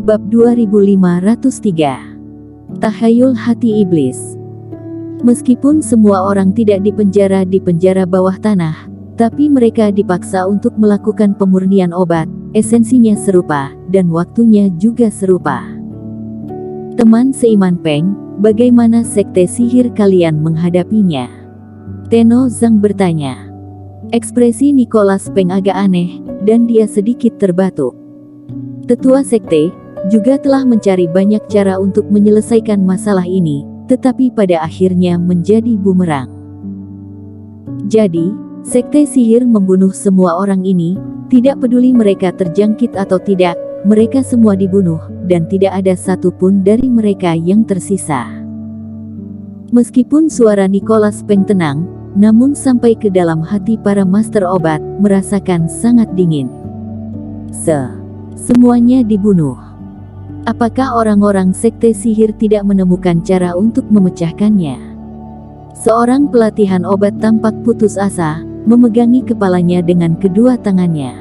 Bab 2503. Tahayul hati iblis. Meskipun semua orang tidak di penjara bawah tanah, tapi mereka dipaksa untuk melakukan pemurnian obat, esensinya serupa, dan waktunya juga serupa. Teman seiman Peng, bagaimana sekte sihir kalian menghadapinya? Tenno Zhang bertanya. Ekspresi Nicholas Peng agak aneh, dan dia sedikit terbatuk. Tetua sekte juga telah mencari banyak cara untuk menyelesaikan masalah ini, tetapi pada akhirnya menjadi bumerang. Jadi, sekte sihir membunuh semua orang ini, tidak peduli mereka terjangkit atau tidak, mereka semua dibunuh, dan tidak ada satupun dari mereka yang tersisa. Meskipun suara Nicholas Peng tenang, namun sampai ke dalam hati para master obat, merasakan sangat dingin. Semuanya dibunuh. Apakah orang-orang sekte sihir tidak menemukan cara untuk memecahkannya? Seorang pelatihan obat tampak putus asa, memegangi kepalanya dengan kedua tangannya.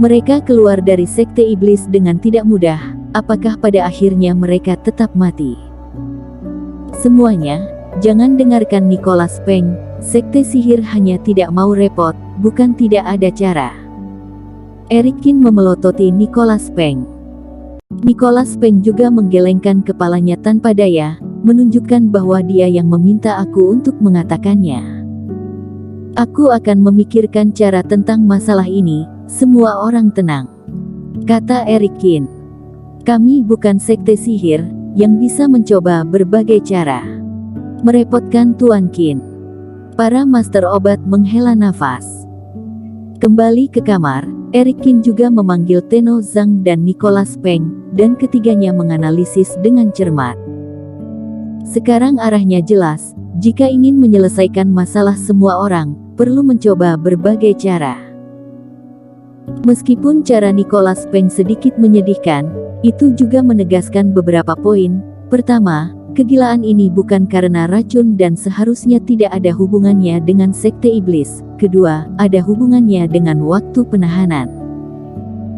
Mereka keluar dari sekte iblis dengan tidak mudah, apakah pada akhirnya mereka tetap mati? Semuanya, jangan dengarkan Nicholas Peng, sekte sihir hanya tidak mau repot, bukan tidak ada cara. Eric Qin memelototi Nicholas Peng. Nicholas Peng juga menggelengkan kepalanya tanpa daya, menunjukkan bahwa dia yang meminta aku untuk mengatakannya. Aku akan memikirkan cara tentang masalah ini, semua orang tenang. Kata Eric Qin. Kami bukan sekte sihir, yang bisa mencoba berbagai cara. Merepotkan Tuan Qin. Para master obat menghela nafas. Kembali ke kamar, Eric Qin juga memanggil Tenno Zhang dan Nicholas Peng, dan ketiganya menganalisis dengan cermat. Sekarang arahnya jelas, jika ingin menyelesaikan masalah semua orang, perlu mencoba berbagai cara. Meskipun cara Nicholas Peng sedikit menyedihkan, itu juga menegaskan beberapa poin. Pertama, kegilaan ini bukan karena racun dan seharusnya tidak ada hubungannya dengan sekte iblis. Kedua, ada hubungannya dengan waktu penahanan.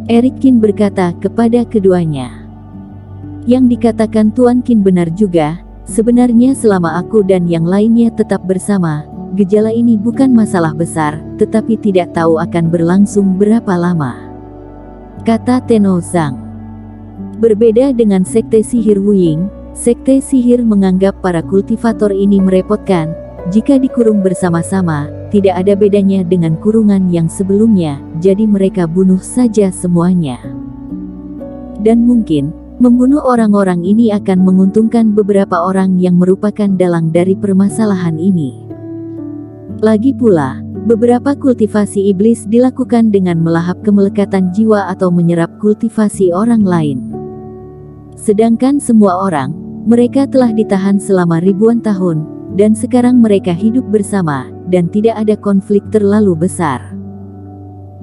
Eric Qin berkata kepada keduanya. Yang dikatakan Tuan Qin benar juga, sebenarnya selama aku dan yang lainnya tetap bersama, gejala ini bukan masalah besar, tetapi tidak tahu akan berlangsung berapa lama. Kata Tenno Zhang. Berbeda dengan sekte sihir Wuying, sekte sihir menganggap para kultivator ini merepotkan. Jika dikurung bersama-sama, tidak ada bedanya dengan kurungan yang sebelumnya, jadi mereka bunuh saja semuanya. Dan mungkin, membunuh orang-orang ini akan menguntungkan beberapa orang yang merupakan dalang dari permasalahan ini. Lagi pula, beberapa kultivasi iblis dilakukan dengan melahap kemelekatan jiwa atau menyerap kultivasi orang lain. Sedangkan semua orang, mereka telah ditahan selama ribuan tahun, dan sekarang mereka hidup bersama, dan tidak ada konflik terlalu besar.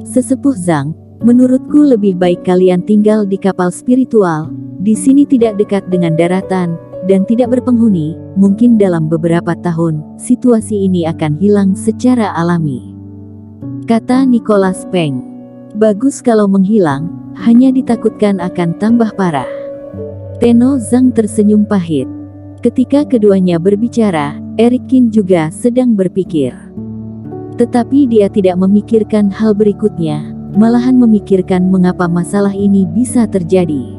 Sesepuh Zhang, menurutku lebih baik kalian tinggal di kapal spiritual, di sini tidak dekat dengan daratan, dan tidak berpenghuni, mungkin dalam beberapa tahun, situasi ini akan hilang secara alami. Kata Nicholas Peng. Bagus kalau menghilang, hanya ditakutkan akan tambah parah. Tenno Zhang tersenyum pahit. Ketika keduanya berbicara, Eric Qin juga sedang berpikir. Tetapi dia tidak memikirkan hal berikutnya, malahan memikirkan mengapa masalah ini bisa terjadi.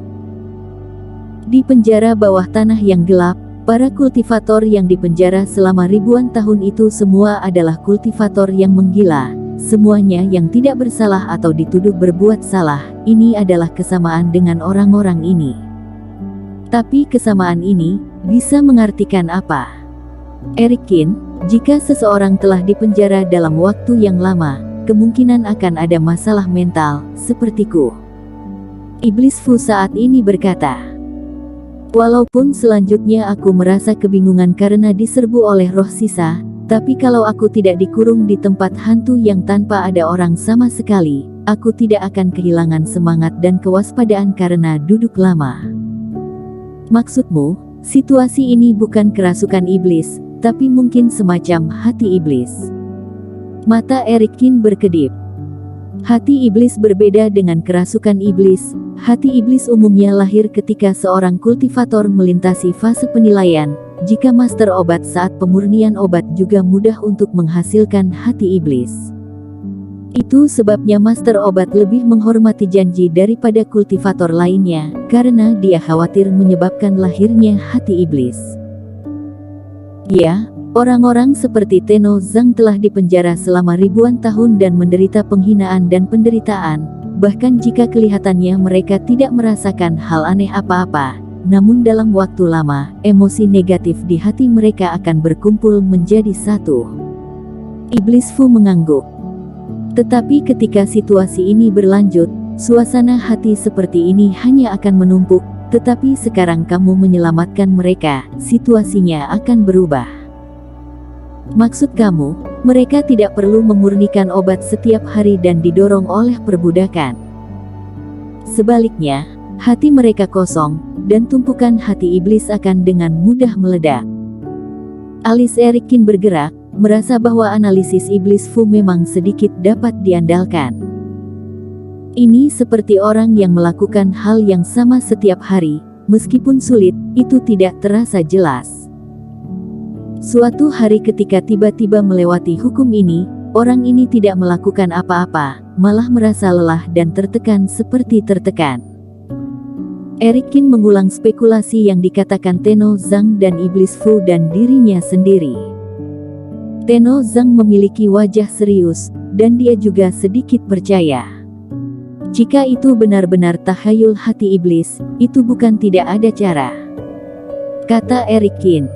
Di penjara bawah tanah yang gelap, para kultivator yang dipenjara selama ribuan tahun itu semua adalah kultivator yang menggila, semuanya yang tidak bersalah atau dituduh berbuat salah. Ini adalah kesamaan dengan orang-orang ini. Tapi kesamaan ini bisa mengartikan apa? Eric Qin, jika seseorang telah dipenjara dalam waktu yang lama, kemungkinan akan ada masalah mental, sepertiku. Iblis Fu saat ini berkata. Walaupun selanjutnya aku merasa kebingungan karena diserbu oleh roh sisa, tapi kalau aku tidak dikurung di tempat hantu yang tanpa ada orang sama sekali, aku tidak akan kehilangan semangat dan kewaspadaan karena duduk lama. Maksudmu, situasi ini bukan kerasukan iblis, tapi mungkin semacam hati iblis. Mata Eric Qin berkedip. Hati iblis berbeda dengan kerasukan iblis. Hati iblis umumnya lahir ketika seorang kultivator melintasi fase penilaian. Jika master obat saat pemurnian obat juga mudah untuk menghasilkan hati iblis. Itu sebabnya master obat lebih menghormati janji daripada kultivator lainnya, karena dia khawatir menyebabkan lahirnya hati iblis. Ya, orang-orang seperti Tenno Zhang telah dipenjara selama ribuan tahun dan menderita penghinaan dan penderitaan, bahkan jika kelihatannya mereka tidak merasakan hal aneh apa-apa, namun dalam waktu lama, emosi negatif di hati mereka akan berkumpul menjadi satu. Iblis Fu mengangguk. Tetapi ketika situasi ini berlanjut, suasana hati seperti ini hanya akan menumpuk, tetapi sekarang kamu menyelamatkan mereka, situasinya akan berubah. Maksud kamu, mereka tidak perlu memurnikan obat setiap hari dan didorong oleh perbudakan. Sebaliknya, hati mereka kosong, dan tumpukan hati iblis akan dengan mudah meledak. Alis Erikin bergerak, merasa bahwa analisis iblis Fu memang sedikit dapat diandalkan. Ini seperti orang yang melakukan hal yang sama setiap hari, meskipun sulit, itu tidak terasa jelas. Suatu hari ketika tiba-tiba melewati hukum ini, orang ini tidak melakukan apa-apa, malah merasa lelah dan tertekan seperti tertekan. Erikin mengulang spekulasi yang dikatakan Tenno Zhang dan iblis Fu dan dirinya sendiri. Tenno Zhang memiliki wajah serius, dan dia juga sedikit percaya. Jika itu benar-benar takhayul hati iblis, itu bukan tidak ada cara. Kata Erikin.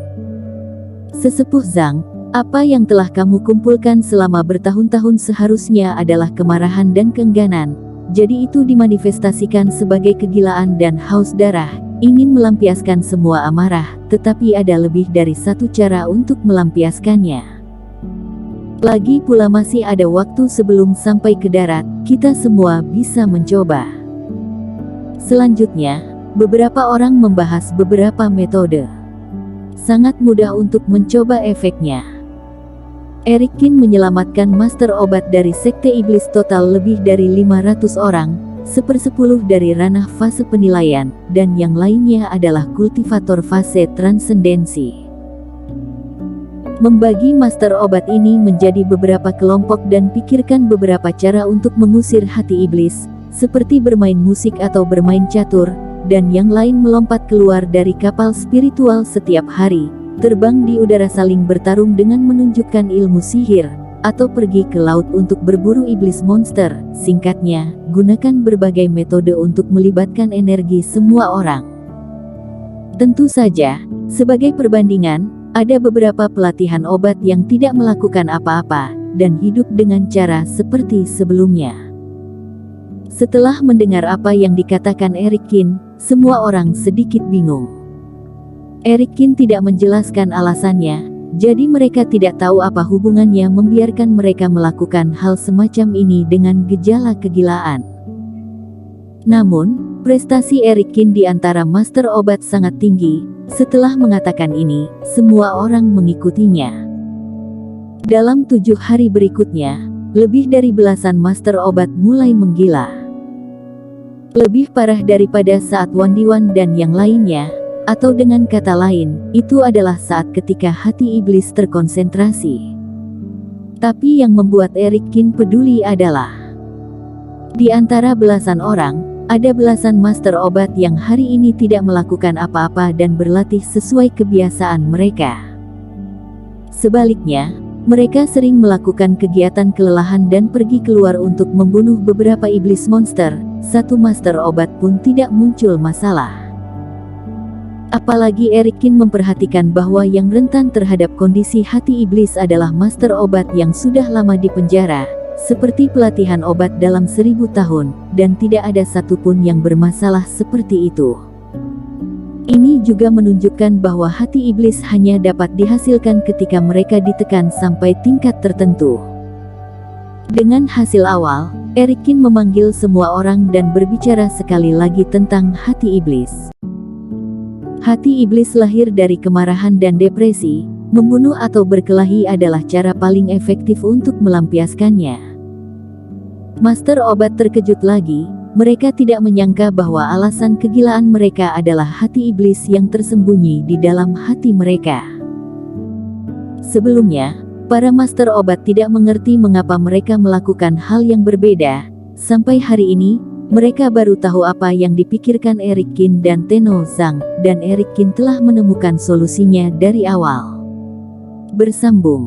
Sesepuh Zhang, apa yang telah kamu kumpulkan selama bertahun-tahun seharusnya adalah kemarahan dan keengganan, jadi itu dimanifestasikan sebagai kegilaan dan haus darah, ingin melampiaskan semua amarah, tetapi ada lebih dari satu cara untuk melampiaskannya. Lagi pula masih ada waktu sebelum sampai ke darat, kita semua bisa mencoba. Selanjutnya, beberapa orang membahas beberapa metode. Sangat mudah untuk mencoba efeknya. Erikin menyelamatkan master obat dari sekte iblis total lebih dari 500 orang, 1/10 dari ranah fase penilaian, dan yang lainnya adalah kultivator fase transendensi. Membagi master obat ini menjadi beberapa kelompok dan pikirkan beberapa cara untuk mengusir hati iblis, seperti bermain musik atau bermain catur, dan yang lain melompat keluar dari kapal spiritual setiap hari, terbang di udara saling bertarung dengan menunjukkan ilmu sihir, atau pergi ke laut untuk berburu iblis monster. Singkatnya, gunakan berbagai metode untuk melibatkan energi semua orang. Tentu saja, sebagai perbandingan, ada beberapa pelatihan obat yang tidak melakukan apa-apa, dan hidup dengan cara seperti sebelumnya. Setelah mendengar apa yang dikatakan Erikin, semua orang sedikit bingung. Erikin tidak menjelaskan alasannya, jadi mereka tidak tahu apa hubungannya membiarkan mereka melakukan hal semacam ini dengan gejala kegilaan. Namun, prestasi Erikin di antara master obat sangat tinggi. Setelah mengatakan ini, semua orang mengikutinya. Dalam 7 hari berikutnya, lebih dari belasan master obat mulai menggila. Lebih parah daripada saat Wandiwan dan yang lainnya, atau dengan kata lain, itu adalah saat ketika hati iblis terkonsentrasi. Tapi yang membuat Erikin peduli adalah, di antara belasan orang, ada belasan master obat yang hari ini tidak melakukan apa-apa dan berlatih sesuai kebiasaan mereka. Sebaliknya, mereka sering melakukan kegiatan kelelahan dan pergi keluar untuk membunuh beberapa iblis monster. Satu master obat pun tidak muncul masalah. Apalagi Erikin memperhatikan bahwa yang rentan terhadap kondisi hati iblis adalah master obat yang sudah lama di penjara, seperti pelatihan obat dalam 1000 tahun, dan tidak ada satupun yang bermasalah seperti itu. Ini juga menunjukkan bahwa hati iblis hanya dapat dihasilkan ketika mereka ditekan sampai tingkat tertentu. Dengan hasil awal, Erikin memanggil semua orang dan berbicara sekali lagi tentang hati iblis. Hati iblis lahir dari kemarahan dan depresi. Membunuh atau berkelahi adalah cara paling efektif untuk melampiaskannya. Master obat terkejut lagi. Mereka tidak menyangka bahwa alasan kegilaan mereka adalah hati iblis yang tersembunyi di dalam hati mereka. Sebelumnya, para master obat tidak mengerti mengapa mereka melakukan hal yang berbeda. Sampai hari ini, mereka baru tahu apa yang dipikirkan Eric Qin dan Tenno Zhang, dan Eric Qin telah menemukan solusinya dari awal. Bersambung.